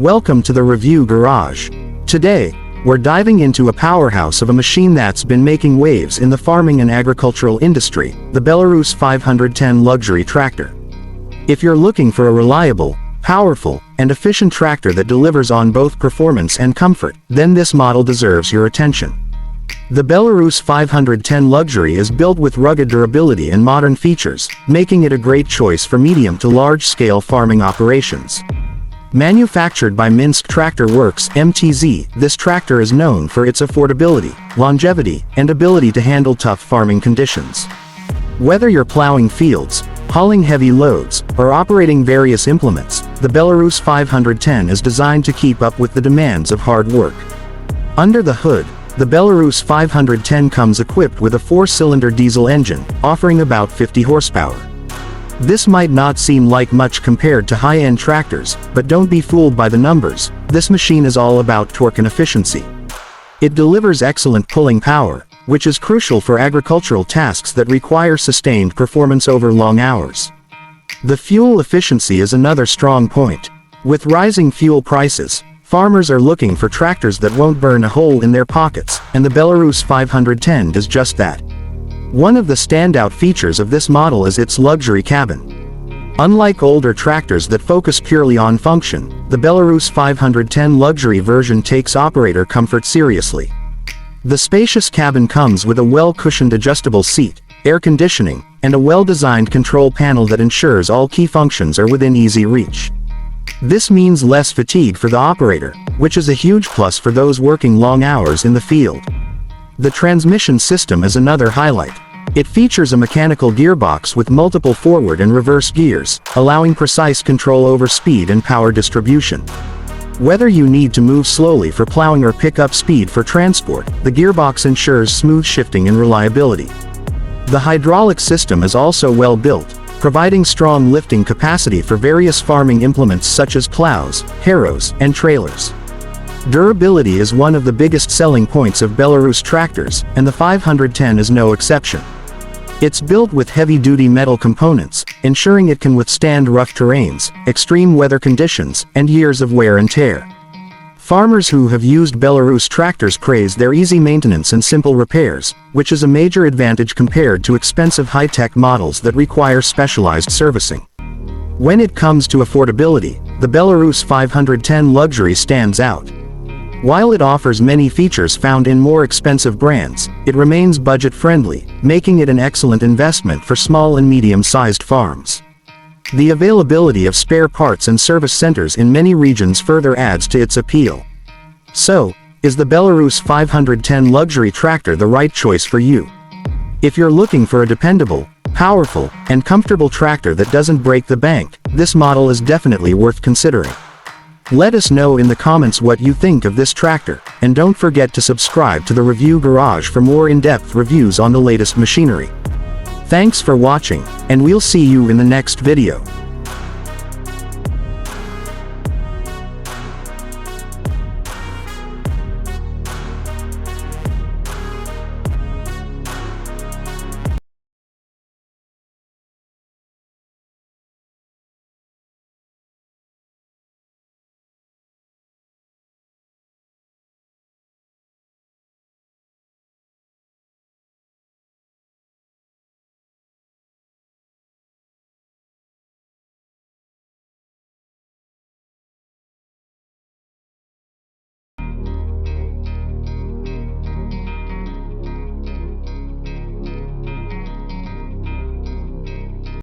Welcome to the Review Garage. Today, we're diving into a powerhouse of a machine that's been making waves in the farming and agricultural industry, the Belarus 510 luxury tractor. If you're looking for a reliable, powerful, and efficient tractor that delivers on both performance and comfort, then this model deserves your attention. The Belarus 510 Luxury is built with rugged durability and modern features, making it a great choice for medium to large-scale farming operations. Manufactured by Minsk Tractor Works (MTZ), this tractor is known for its affordability, longevity, and ability to handle tough farming conditions. Whether you're plowing fields, hauling heavy loads, or operating various implements, the Belarus 510 is designed to keep up with the demands of hard work. Under the hood, the Belarus 510 comes equipped with a 4-cylinder diesel engine, offering about 50 horsepower. This might not seem like much compared to high-end tractors, but don't be fooled by the numbers. This machine is all about torque and efficiency. It delivers excellent pulling power, which is crucial for agricultural tasks that require sustained performance over long hours. The fuel efficiency is another strong point. With rising fuel prices, farmers are looking for tractors that won't burn a hole in their pockets, and the Belarus 510 does just that. One of the standout features of this model is its luxury cabin. Unlike older tractors that focus purely on function, the Belarus 510 luxury version takes operator comfort seriously. The spacious cabin comes with a well-cushioned adjustable seat, air conditioning, and a well-designed control panel that ensures all key functions are within easy reach. This means less fatigue for the operator, which is a huge plus for those working long hours in the field. The transmission system is another highlight. It features a mechanical gearbox with multiple forward and reverse gears, allowing precise control over speed and power distribution. Whether you need to move slowly for plowing or pick up speed for transport, the gearbox ensures smooth shifting and reliability. The hydraulic system is also well built, providing strong lifting capacity for various farming implements such as plows, harrows, and trailers. Durability is one of the biggest selling points of Belarus tractors, and the 510 is no exception. It's built with heavy-duty metal components, ensuring it can withstand rough terrains, extreme weather conditions, and years of wear and tear. Farmers who have used Belarus tractors praise their easy maintenance and simple repairs, which is a major advantage compared to expensive high-tech models that require specialized servicing. When it comes to affordability, the Belarus 510 Luxury stands out. While it offers many features found in more expensive brands, it remains budget-friendly, making it an excellent investment for small and medium-sized farms. The availability of spare parts and service centers in many regions further adds to its appeal. So, is the Belarus 510 luxury tractor the right choice for you? If you're looking for a dependable, powerful, and comfortable tractor that doesn't break the bank, this model is definitely worth considering. Let us know in the comments what you think of this tractor, and don't forget to subscribe to the Review Garage for more in-depth reviews on the latest machinery. Thanks for watching, and we'll see you in the next video.